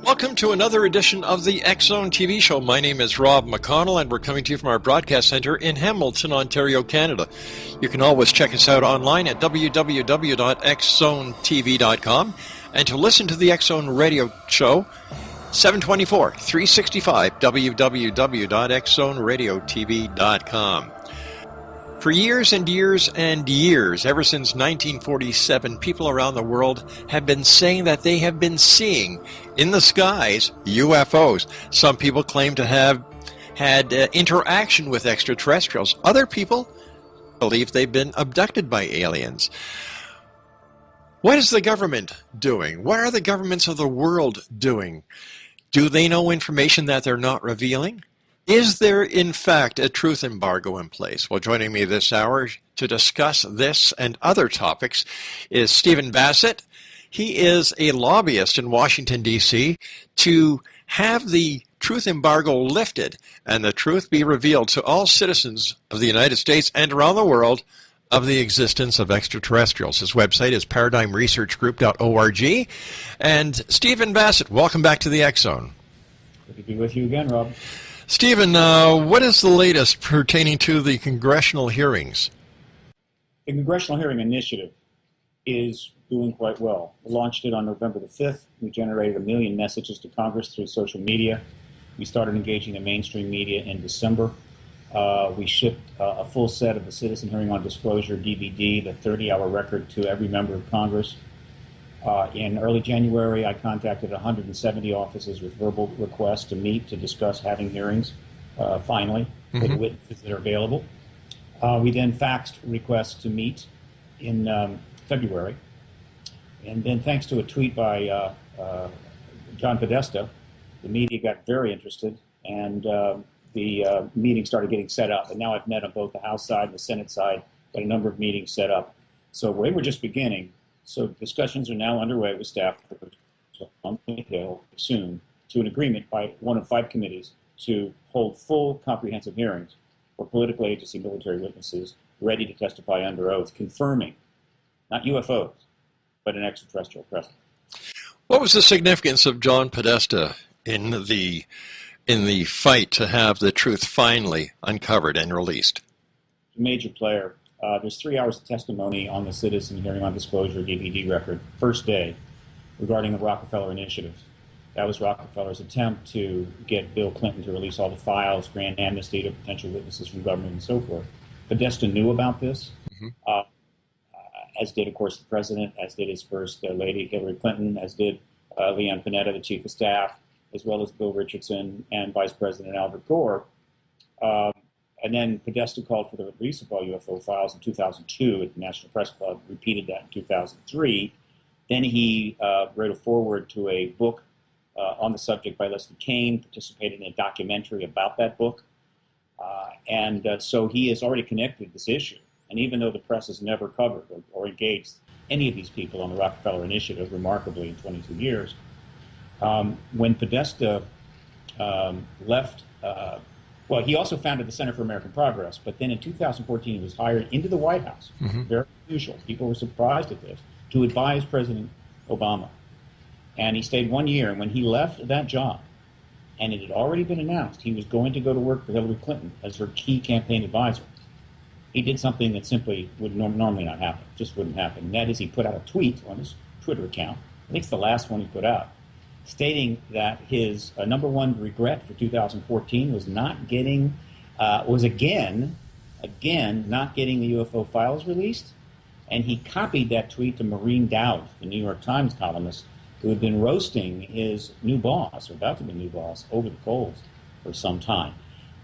Welcome to another edition of the X-Zone TV show. My name is Rob McConnell, and we're coming to you from our broadcast center in Hamilton, Ontario, Canada. You can always check us out online at www.xzonetv.com, and to listen to the X-Zone radio show, 724, 365, www.xzoneradiotv.com. For years and years and years, ever since 1947, people around the world have been saying that they have been seeing in the skies UFOs. Some people claim to have had interaction with extraterrestrials. Other people believe they've been abducted by aliens. What is the government doing? What are the governments of the world doing? Do they know information that they're not revealing? Is there, in fact, a truth embargo in place? Well, joining me this hour to discuss this and other topics is Stephen Bassett. He is a lobbyist in Washington, D.C. to have the truth embargo lifted and the truth be revealed to all citizens of the United States and around the world of the existence of extraterrestrials. His website is paradigmresearchgroup.org. And Stephen Bassett, welcome back to the X-Zone. Good to be with you again, Rob. Stephen, what is the latest pertaining to the congressional hearings? The Congressional Hearing Initiative is doing quite well. We launched it on November the 5th. We generated 1 million messages to Congress through social media. We started engaging the mainstream media in December. We shipped a full set of the Citizen Hearing on Disclosure DVD, the 30-hour record, to every member of Congress. In early January, I contacted 170 offices with verbal requests to meet to discuss having hearings, finally, for the witnesses that are available. We then faxed requests to meet in February. And then thanks to a tweet by John Podesta, the media got very interested, and the meeting started getting set up. And now I've met on both the House side and the Senate side, got a number of meetings set up. So we were just beginning. So discussions are now underway with staff on the Hill soon to an agreement by one of 5 committees to hold full comprehensive hearings for political agency military witnesses ready to testify under oath, confirming not UFOs, but an extraterrestrial presence. What was the significance of John Podesta in the fight to have the truth finally uncovered and released? A major player. There's 3 hours of testimony on the Citizen Hearing on Disclosure DVD record, first day, regarding the Rockefeller Initiative. That was Rockefeller's attempt to get Bill Clinton to release all the files, grant amnesty to potential witnesses from government, and so forth. Podesta knew about this, as did, of course, the president, as did his first lady, Hillary Clinton, as did Leon Panetta, the chief of staff, as well as Bill Richardson and Vice President Albert Gore. And then Podesta called for the release of all UFO files in 2002 at the National Press Club, repeated that in 2003. Then he wrote a foreword to a book on the subject by Leslie Kean, participated in a documentary about that book. So he has already connected this issue. And even though the press has never covered or engaged any of these people on the Rockefeller Initiative, remarkably, in 22 years, when Podesta left... Well, he also founded the Center for American Progress, but then in 2014 he was hired into the White House, very unusual. People were surprised at this, to advise President Obama. And he stayed 1 year, and when he left that job, and it had already been announced he was going to go to work for Hillary Clinton as her key campaign advisor, he did something that simply would normally not happen, just wouldn't happen. And that is, he put out a tweet on his Twitter account, I think it's the last one he put out, stating that his number one regret for 2014 was not getting, again, not getting the UFO files released. And he copied that tweet to Maureen Dowd, the New York Times columnist, who had been roasting his new boss, or about to be new boss, over the coals for some time.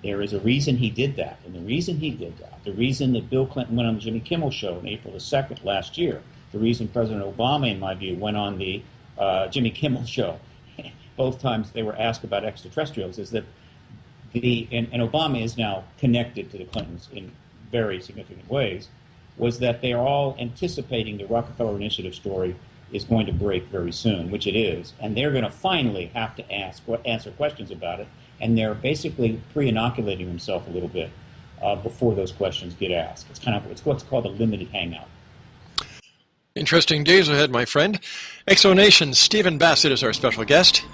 There is a reason he did that. And the reason he did that, the reason that Bill Clinton went on the Jimmy Kimmel Show on April the 2nd last year, the reason President Obama, in my view, went on the Jimmy Kimmel Show, both times they were asked about extraterrestrials, is that and Obama is now connected to the Clintons in very significant ways, was that they are all anticipating the Rockefeller Initiative story is going to break very soon, which it is, and they're going to finally have to answer questions about it, and they're basically pre-inoculating themselves a little bit before those questions get asked. It's what's called a limited hangout. Interesting days ahead, my friend. Exonation, Stephen Bassett is our special guest.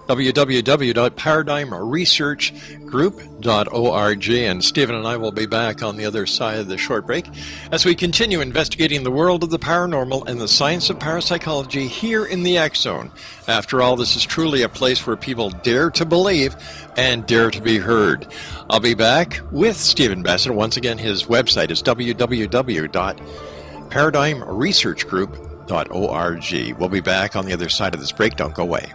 www.paradigmresearchgroup.org. And Stephen and I will be back on the other side of the short break as we continue investigating the world of the paranormal and the science of parapsychology here in the X Zone. After all, this is truly a place where people dare to believe and dare to be heard. I'll be back with Stephen Bassett. Once again, his website is www.paradigmresearchgroup.org. We'll be back on the other side of this break. Don't go away.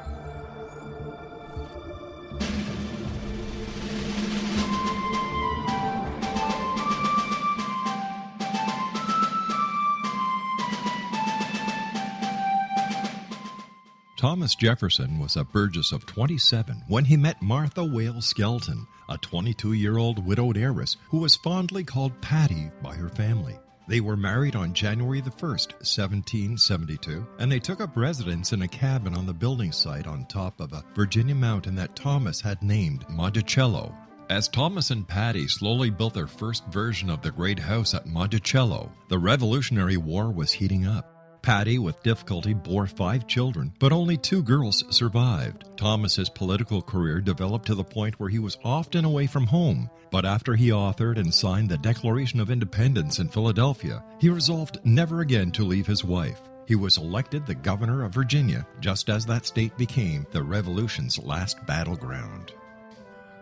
Thomas Jefferson was a Burgess of 27 when he met Martha Wales Skelton, a 22-year-old widowed heiress who was fondly called Patty by her family. They were married on January the 1st, 1772, and they took up residence in a cabin on the building site on top of a Virginia mountain that Thomas had named Monticello. As Thomas and Patty slowly built their first version of the great house at Monticello, the Revolutionary War was heating up. Patty, with difficulty, bore 5 children, but only 2 girls survived. Thomas's political career developed to the point where he was often away from home, but after he authored and signed the Declaration of Independence in Philadelphia, he resolved never again to leave his wife. He was elected the governor of Virginia, just as that state became the Revolution's last battleground.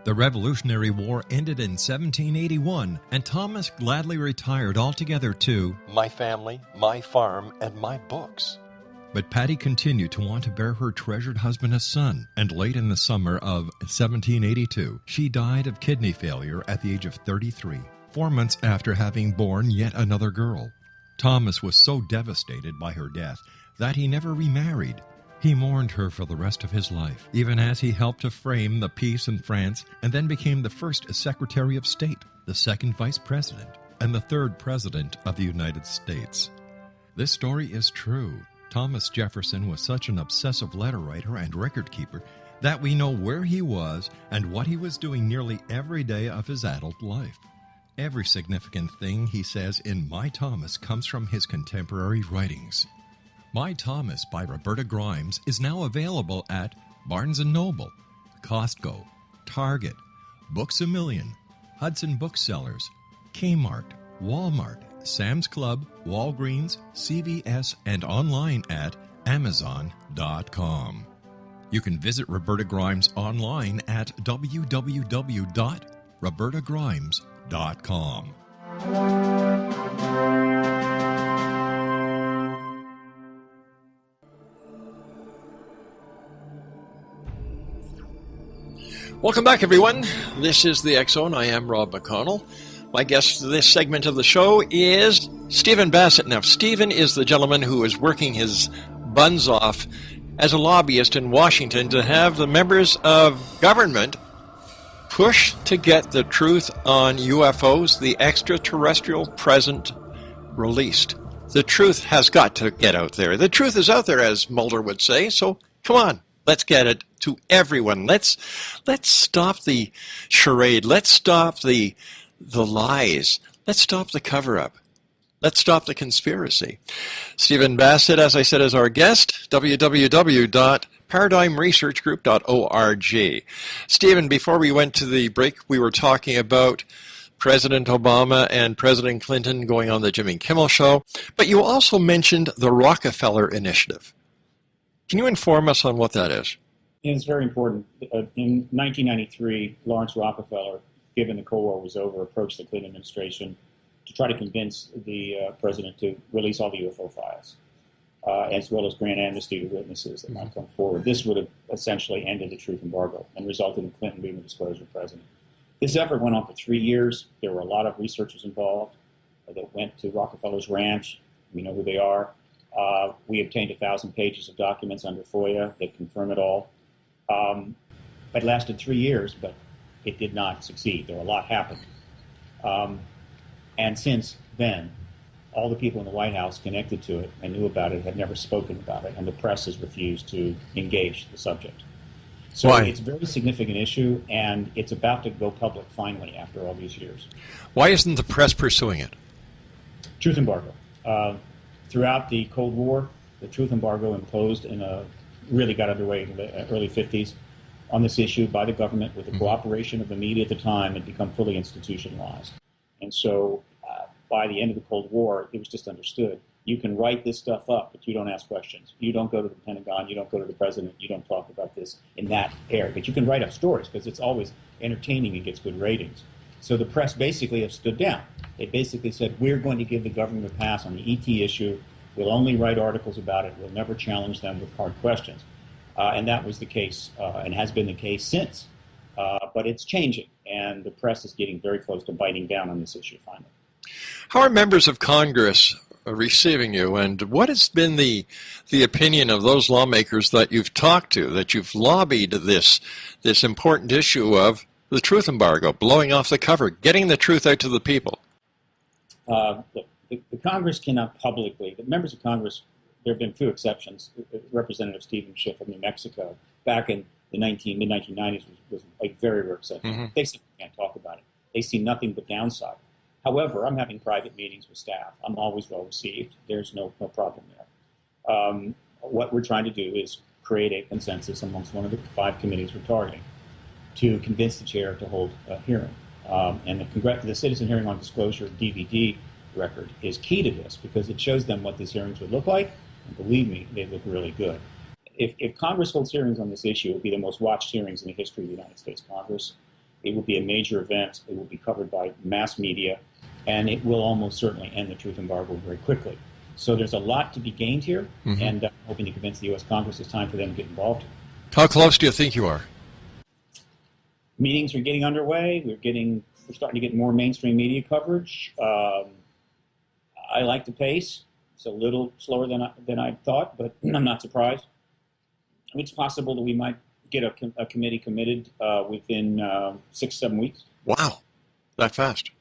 The Revolutionary War ended in 1781, and Thomas gladly retired altogether to my family, my farm, and my books. But Patty continued to want to bear her treasured husband a son, and late in the summer of 1782, she died of kidney failure at the age of 33, 4 months after having borne yet another girl. Thomas was so devastated by her death that he never remarried. He mourned her for the rest of his life, even as he helped to frame the peace in France and then became the first Secretary of State, the second Vice President, and the third President of the United States. This story is true. Thomas Jefferson was such an obsessive letter writer and record keeper that we know where he was and what he was doing nearly every day of his adult life. Every significant thing he says in My Thomas comes from his contemporary writings. My Thomas by Roberta Grimes is now available at Barnes & Noble, Costco, Target, Books A Million, Hudson Booksellers, Kmart, Walmart, Sam's Club, Walgreens, CVS, and online at Amazon.com. You can visit Roberta Grimes online at www.robertagrimes.com. Welcome back, everyone. This is the X Zone. I am Rob McConnell. My guest for this segment of the show is Stephen Bassett. Now, Stephen is the gentleman who is working his buns off as a lobbyist in Washington to have the members of government push to get the truth on UFOs, the extraterrestrial present, released. The truth has got to get out there. The truth is out there, as Mulder would say, so come on. Let's get it to everyone. Let's stop the charade. Let's stop the lies. Let's stop the cover-up. Let's stop the conspiracy. Stephen Bassett, as I said, is our guest. www.paradigmresearchgroup.org. Stephen, before we went to the break, we were talking about President Obama and President Clinton going on the Jimmy Kimmel Show, but you also mentioned the Rockefeller Initiative. Can you inform us on what that is? It's very important. In 1993, Lawrence Rockefeller, given the Cold War was over, approached the Clinton administration to try to convince the president to release all the UFO files, as well as grant amnesty to witnesses that might come forward. This would have essentially ended the truth embargo and resulted in Clinton being the disclosure president. This effort went on for 3 years. There were a lot of researchers involved that went to Rockefeller's ranch. We know who they are. We obtained 1,000 pages of documents under FOIA that confirm it all. It lasted 3 years, but it did not succeed. There a lot happened. And since then, all the people in the White House connected to it and knew about it have never spoken about it, and the press has refused to engage the subject. So Why? It's a very significant issue, and it's about to go public finally after all these years. Why isn't the press pursuing it? Truth embargo. Throughout the Cold War, the truth embargo imposed really got underway in the early 50s. on this issue by the government with the cooperation of the media at the time had become fully institutionalized. And so by the end of the Cold War, it was just understood. You can write this stuff up, but you don't ask questions. You don't go to the Pentagon. You don't go to the president. You don't talk about this in that area. But you can write up stories because it's always entertaining and gets good ratings. So the press basically have stood down. They basically said, we're going to give the government a pass on the ET issue. We'll only write articles about it. We'll never challenge them with hard questions. And that was the case and has been the case since. But it's changing, and the press is getting very close to biting down on this issue finally. How are members of Congress receiving you, and what has been the opinion of those lawmakers that you've talked to, that you've lobbied this important issue of the truth embargo, blowing off the cover, getting the truth out to the people? Look, the Congress cannot publicly, the members of Congress, there have been few exceptions. Representative Stephen Schiff of New Mexico, back in the mid-1990s, was a very rare exception. Mm-hmm. They simply can't talk about it. They see nothing but downside. However, I'm having private meetings with staff. I'm always well received. There's no problem there. What we're trying to do is create a consensus amongst one of the 5 committees we're targeting to convince the chair to hold a hearing. And the Citizen Hearing on Disclosure DVD record is key to this because it shows them what these hearings would look like. And believe me, they look really good. If Congress holds hearings on this issue, it will be the most watched hearings in the history of the United States Congress. It will be a major event. It will be covered by mass media. And it will almost certainly end the truth embargo very quickly. So there's a lot to be gained here, and I'm hoping to convince the U.S. Congress it's time for them to get involved. How close do you think you are? Meetings are getting underway. We're starting to get more mainstream media coverage. I like the pace. It's a little slower than I thought, but I'm not surprised. It's possible that we might get a committee committed within 6-7 weeks. Wow, that fast.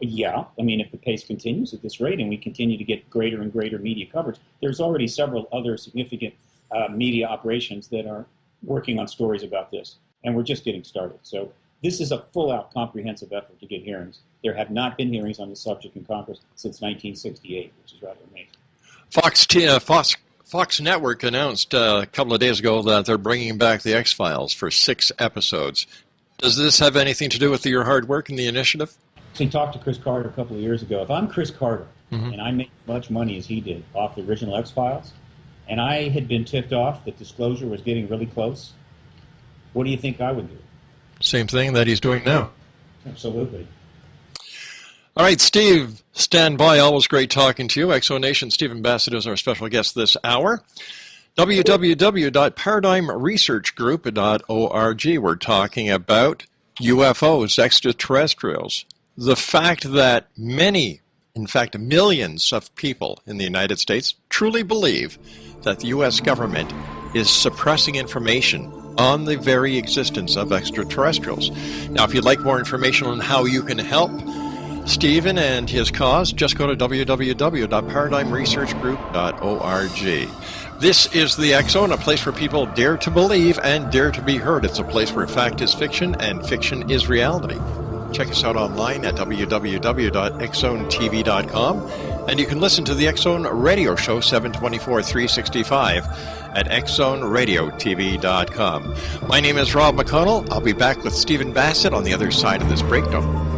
Yeah, I mean, if the pace continues at this rate and we continue to get greater and greater media coverage, there's already several other significant media operations that are working on stories about this, and we're just getting started. So this is a full-out comprehensive effort to get hearings. There have not been hearings on this subject in Congress since 1968, which is rather amazing. Fox Network announced a couple of days ago that they're bringing back the X-Files for 6 episodes. Does this have anything to do with your hard work and the initiative? So he talked to Chris Carter a couple of years ago. If I'm Chris Carter and I make as much money as he did off the original X-Files, and I had been tipped off that disclosure was getting really close, what do you think I would do? Same thing that he's doing now. Absolutely. All right, Steve, stand by. Always great talking to you. Exonation, Stephen Bassett is our special guest this hour. www.paradigmresearchgroup.org. We're talking about UFOs, extraterrestrials. The fact that many, in fact millions of people in the United States truly believe that the U.S. government is suppressing information on the very existence of extraterrestrials. Now, if you'd like more information on how you can help Stephen and his cause, just go to www.paradigmresearchgroup.org. This is the X Zone, a place where people dare to believe and dare to be heard. It's a place where fact is fiction and fiction is reality. Check us out online at www.xzonetv.com, and you can listen to the X Zone radio show 724-365 at xzoneradiotv.com. My name is Rob McConnell. I'll be back with Stephen Bassett on the other side of this breakdown.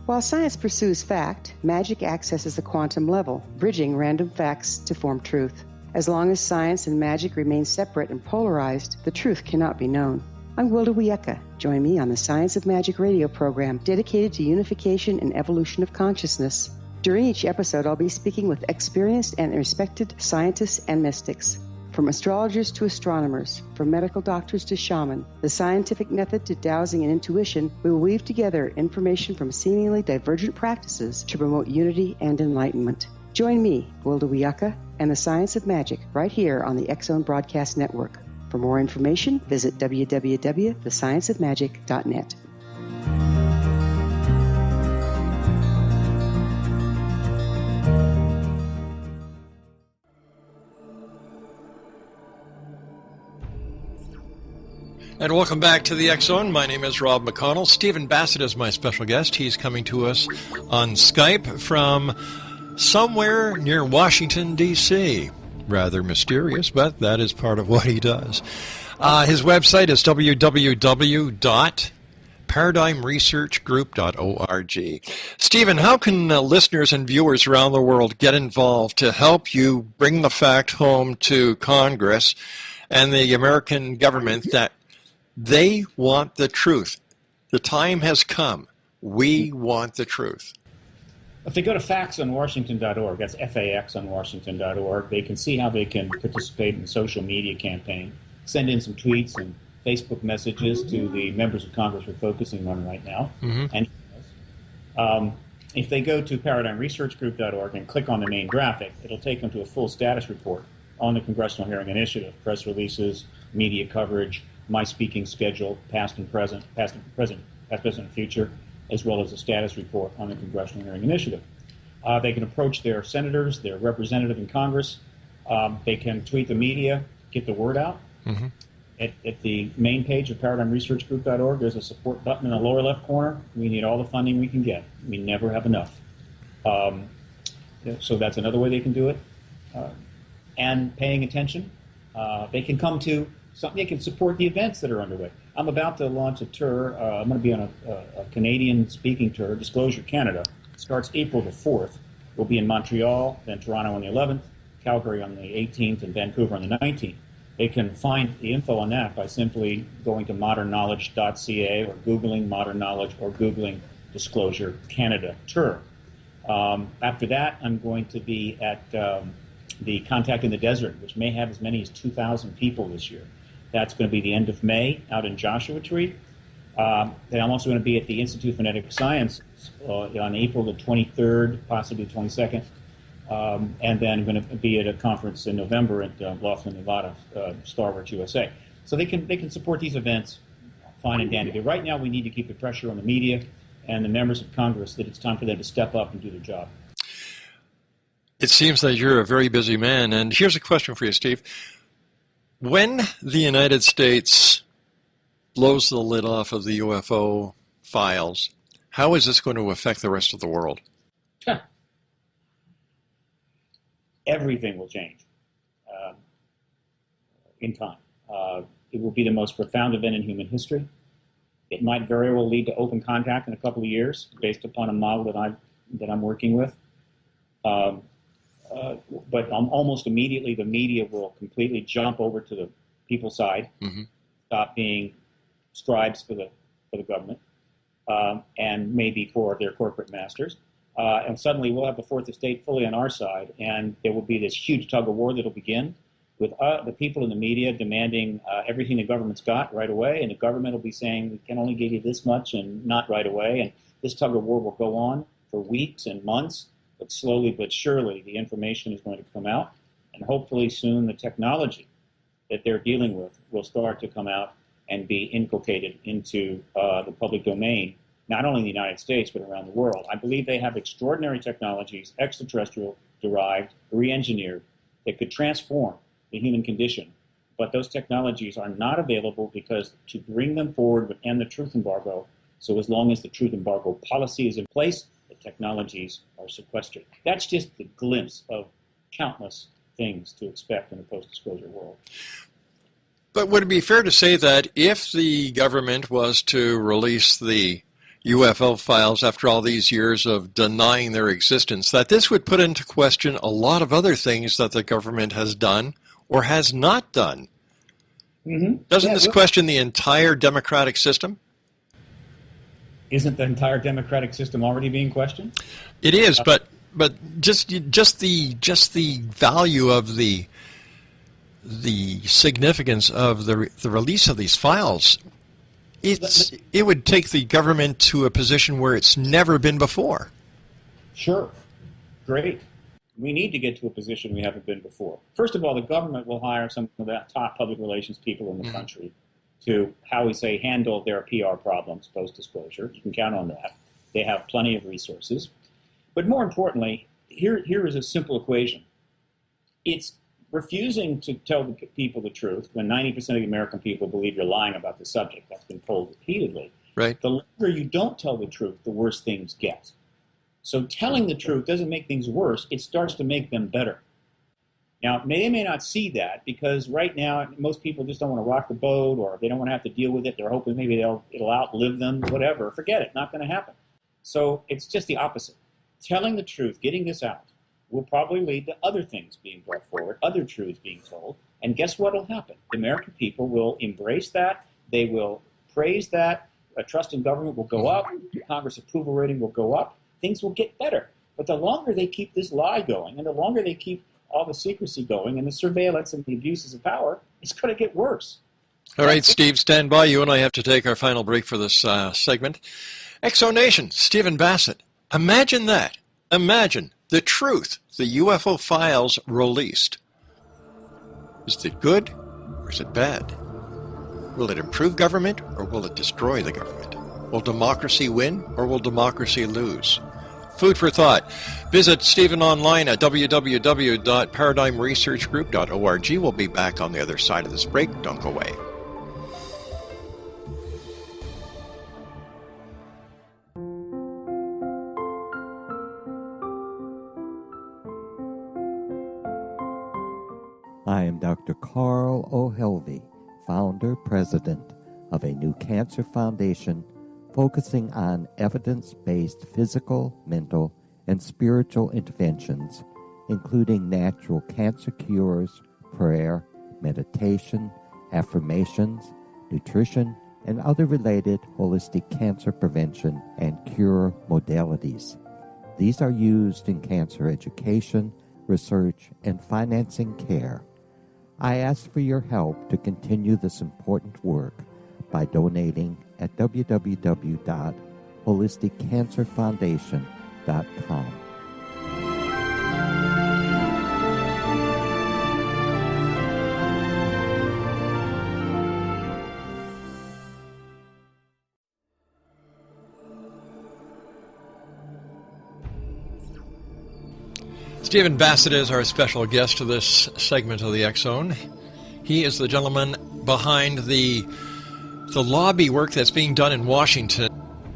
While science pursues fact, magic accesses a quantum level, bridging random facts to form truth. As long as science and magic remain separate and polarized, the truth cannot be known. I'm Wilda Wiecka. Join me on the Science of Magic radio program dedicated to unification and evolution of consciousness. During each episode, I'll be speaking with experienced and respected scientists and mystics. From astrologers to astronomers, from medical doctors to shaman, the scientific method to dowsing and intuition, we will weave together information from seemingly divergent practices to promote unity and enlightenment. Join me, Wilda Wiecka, and the Science of Magic right here on the X Zone Broadcast Network. For more information, visit www.thescienceofmagic.net. And welcome back to the X Zone. My name is Rob McConnell. Stephen Bassett is my special guest. He's coming to us on Skype from somewhere near Washington, D.C. Rather mysterious, but that is part of what he does. His website is www.paradigmresearchgroup.org. Stephen, how can listeners and viewers around the world get involved to help you bring the fact home to Congress and the American government that they want the truth? The time has come. We want the truth. If they go to factsonwashington.org, that's faxonwashington.org, they can see how they can participate in the social media campaign, send in some tweets and Facebook messages to the members of Congress we're focusing on right now. And if they go to paradigmresearchgroup.org and click on the main graphic, it'll take them to a full status report on the Congressional Hearing Initiative, press releases, media coverage, my speaking schedule, past and future, as well as a status report on the Congressional Hearing Initiative. They can approach their senators, their representative in Congress. They can tweet the media, get the word out. At the main page of paradigmresearchgroup.org, there's a support button in the lower left corner. We need all the funding we can get. We never have enough. So that's another way they can do it. And paying attention, they can come to something. They can support the events that are underway. I'm about to launch a tour. I'm going to be on a Canadian speaking tour, Disclosure Canada. It starts April the 4th. We'll be in Montreal, then Toronto on the 11th, Calgary on the 18th, and Vancouver on the 19th. They can find the info on that by simply going to modernknowledge.ca or Googling Modern Knowledge or Googling Disclosure Canada Tour. After that, I'm going to be at the Contact in the Desert, which may have as many as 2,000 people this year. That's going to be the end of May out in Joshua Tree. Then I'm also going to be at the Institute of Phonetic Sciences on April the 23rd, possibly 22nd. And then I'm going to be at a conference in November at Laughlin, Nevada, Starwatch USA. So they can support these events fine and dandy. But right now we need to keep the pressure on the media and the members of Congress that it's time for them to step up and do their job. It seems that you're a very busy man, and here's a question for you, Steve. When the United States blows the lid off of the UFO files, how is this going to affect the rest of the world? Everything will change in time. It will be the most profound event in human history. It might very well lead to open contact in a couple of years, based upon a model that I'm working with. But almost immediately, the media will completely jump over to the people's side, stop being scribes for the government, and maybe for their corporate masters. And suddenly we'll have the fourth estate fully on our side, and there will be this huge tug of war that will begin with the people in the media demanding everything the government's got right away, and the government will be saying, we can only give you this much and not right away, and this tug of war will go on for weeks and months, but slowly but surely the information is going to come out, and hopefully soon the technology that they're dealing with will start to come out and be inculcated into the public domain, not only in the United States, but around the world. I believe they have extraordinary technologies, extraterrestrial derived, re-engineered, that could transform the human condition. But those technologies are not available because to bring them forward would end the truth embargo. So as long as the truth embargo policy is in place, the technologies are sequestered. That's just the glimpse of countless things to expect in a post-disclosure world. But would it be fair to say that if the government was to release the UFO files after all these years of denying their existence, that this would put into question a lot of other things that the government has done or has not done? Doesn't this question the entire democratic system? Isn't the entire democratic system already being questioned? It is, but just the value of the significance of the release of these files, it would take the government to a position where it's never been before. Sure. Great. We need to get to a position we haven't been before. First of all, the government will hire some of the top public relations people in the country to, how we say, handle their PR problems post-disclosure. You can count on that. They have plenty of resources. But more importantly, here is a simple equation. It's refusing to tell the people the truth when 90% of the American people believe you're lying about the subject. That's been told repeatedly. Right. The longer you don't tell the truth, the worse things get. So telling the truth doesn't make things worse. It starts to make them better. Now, they may not see that because right now most people just don't want to rock the boat, or they don't want to have to deal with it. They're hoping maybe it'll outlive them, whatever. Forget it. Not going to happen. So it's just the opposite. Telling the truth, getting this out, will probably lead to other things being brought forward, other truths being told. And guess what will happen? The American people will embrace that. They will praise that. Trust in government will go up. Congress approval rating will go up. Things will get better. But the longer they keep this lie going, and the longer they keep all the secrecy going, and the surveillance and the abuses of power, it's going to get worse. All right, Steve, stand by. You and I have to take our final break for this segment. Exonation, Stephen Bassett. Imagine that. Imagine the truth, the UFO files released. Is it good or is it bad? Will it improve government or will it destroy the government? Will democracy win or will democracy lose? Food for thought. Visit Stephen online at www.paradigmresearchgroup.org. We'll be back on the other side of this break. Don't go away. I am Dr. Carl O'Helvey, founder, president of a new cancer foundation focusing on evidence-based physical, mental, and spiritual interventions, including natural cancer cures, prayer, meditation, affirmations, nutrition, and other related holistic cancer prevention and cure modalities. These are used in cancer education, research, and financing care. I ask for your help to continue this important work by donating at www.holisticcancerfoundation.com. Stephen Bassett is our special guest to this segment of the X Zone. He is the gentleman behind the lobby work that's being done in Washington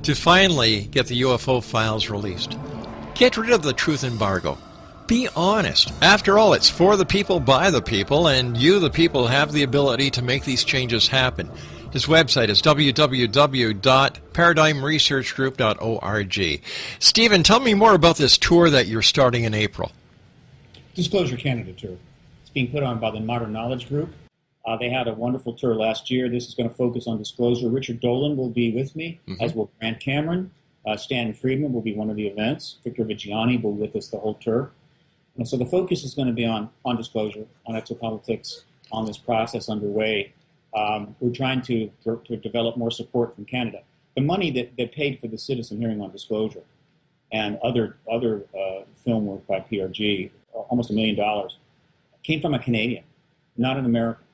to finally get the UFO files released. Get rid of the truth embargo. Be honest. After all, it's for the people, by the people, and you, the people, have the ability to make these changes happen. His website is www.paradigmresearchgroup.org. Stephen, tell me more about this tour that you're starting in April. Disclosure Canada tour. It's being put on by the Modern Knowledge Group. They had a wonderful tour last year. This is going to focus on disclosure. Richard Dolan will be with me, as will Grant Cameron. Stan Friedman will be one of the events. Victor Vigiani will be with us the whole tour. And so the focus is going to be on disclosure, on exopolitics, on this process underway. We're trying to develop more support from Canada. The money that paid for the citizen hearing on disclosure and other film work by PRG, almost $1 million, came from a Canadian, not an American.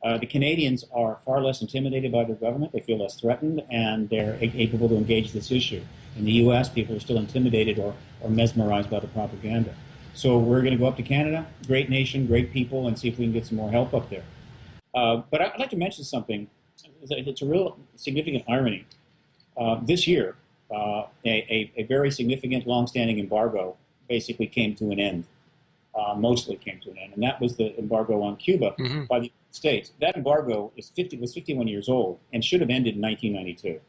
The Canadians are far less intimidated by their government. They feel less threatened, and they're able to engage this issue. In the U.S., people are still intimidated or mesmerized by the propaganda. So we're going to go up to Canada, great nation, great people, and see if we can get some more help up there. But I'd like to mention something. It's a real significant irony. This year, a very significant, long-standing embargo basically came to an end. Mostly came to an end, and that was the embargo on Cuba by the United States. That embargo was 51 years old and should have ended in 1992.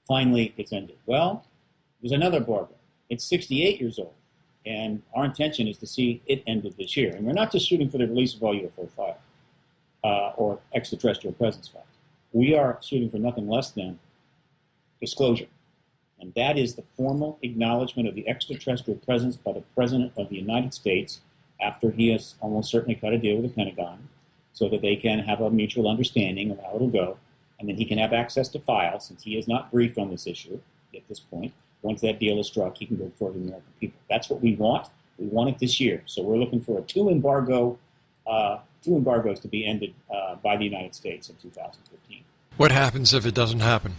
Finally, it's ended. Well, there's another embargo. It's 68 years old, and our intention is to see it ended this year. And we're not just shooting for the release of all UFO file or extraterrestrial presence files. We are shooting for nothing less than disclosure. And that is the formal acknowledgement of the extraterrestrial presence by the President of the United States after he has almost certainly cut a deal with the Pentagon so that they can have a mutual understanding of how it'll go. And then he can have access to files, since he is not briefed on this issue at this point. Once that deal is struck, he can go for the American people. That's what we want. We want it this year. So we're looking for two embargoes to be ended by the United States in 2015. What happens if it doesn't happen?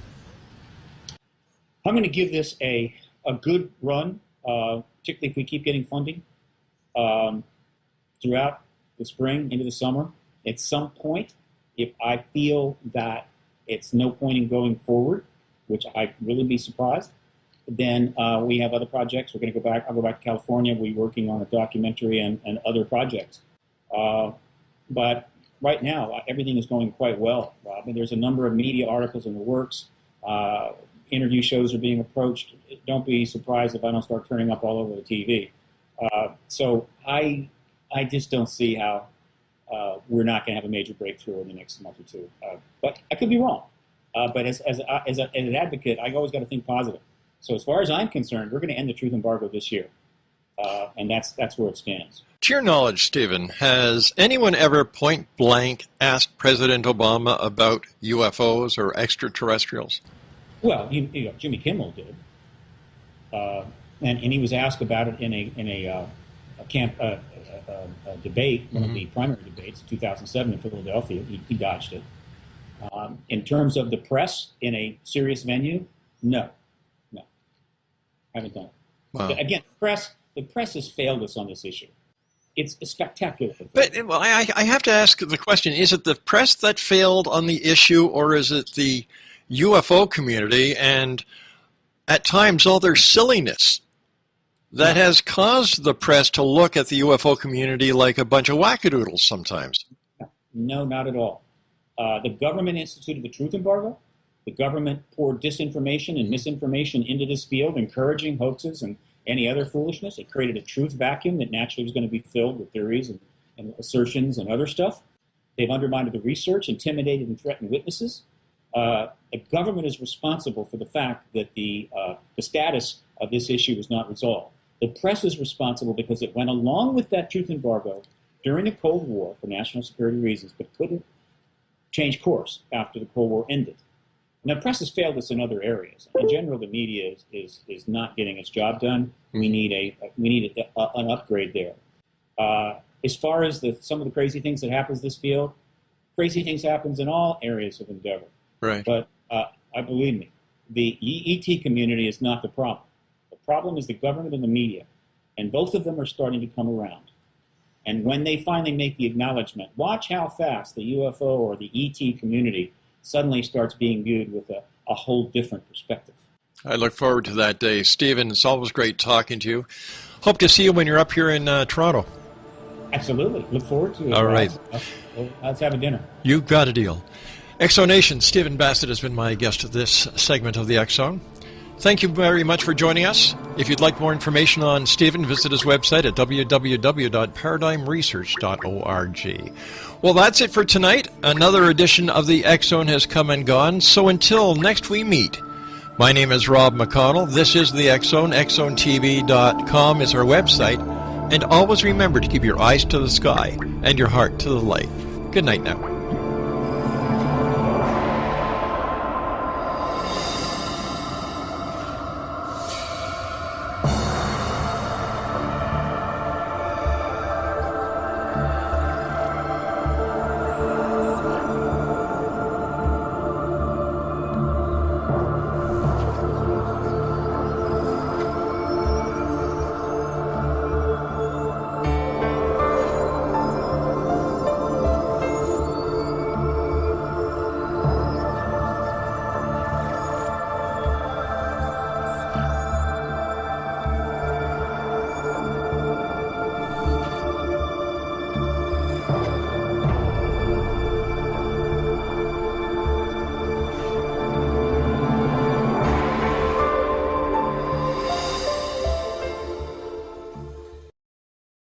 I'm going to give this a good run, particularly if we keep getting funding throughout the spring into the summer. At some point, if I feel that it's no point in going forward, which I'd really be surprised, then we have other projects. We're going to go back. I'll go back to California. We're working on a documentary and other projects. But right now, everything is going quite well, Rob. And there's a number of media articles in the works. Interview shows are being approached. Don't be surprised if I don't start turning up all over the TV. So I just don't see how we're not going to have a major breakthrough in the next month or two. But I could be wrong. But as an advocate, I always got to think positive. So as far as I'm concerned, we're going to end the truth embargo this year. And that's where it stands. To your knowledge, Stephen, has anyone ever point blank asked President Obama about UFOs or extraterrestrials? Well, Jimmy Kimmel did, and he was asked about it in a debate, one of the primary debates in 2007 in Philadelphia. He dodged it. In terms of the press in a serious venue, no, haven't done it. Wow. But again, the press has failed us on this issue. It's spectacular. But well, I have to ask the question, is it the press that failed on the issue, or is it the UFO community and at times all their silliness that has caused the press to look at the UFO community like a bunch of wackadoodles sometimes? No, not at all. The government instituted the truth embargo. The government poured disinformation and misinformation into this field, encouraging hoaxes and any other foolishness. It created a truth vacuum that naturally was going to be filled with theories and assertions and other stuff. They've undermined the research, intimidated and threatened witnesses. The government is responsible for the fact that the status of this issue was not resolved. The press is responsible because it went along with that truth embargo during the Cold War for national security reasons, but couldn't change course after the Cold War ended. Now, the press has failed us in other areas. In general, the media is not getting its job done. We need an upgrade there. As far as some of the crazy things that happens in this field, crazy things happens in all areas of endeavor. Right. But I believe me, the ET community is not the problem. The problem is the government and the media, and both of them are starting to come around. And when they finally make the acknowledgement, watch how fast the UFO or the ET community suddenly starts being viewed with a whole different perspective. I look forward to that day. Stephen, it's always great talking to you. Hope to see you when you're up here in Toronto. Absolutely. Look forward to it. All right. Let's have a dinner. You got a deal. Exonation, Stephen Bassett has been my guest of this segment of the Exxon. Thank you very much for joining us. If you'd like more information on Stephen, visit his website at www.paradigmresearch.org. Well, that's it for tonight. Another edition of the Exxon has come and gone. So until next we meet, my name is Rob McConnell. This is the Exxon. ExxonTV.com is our website. And always remember to keep your eyes to the sky and your heart to the light. Good night now.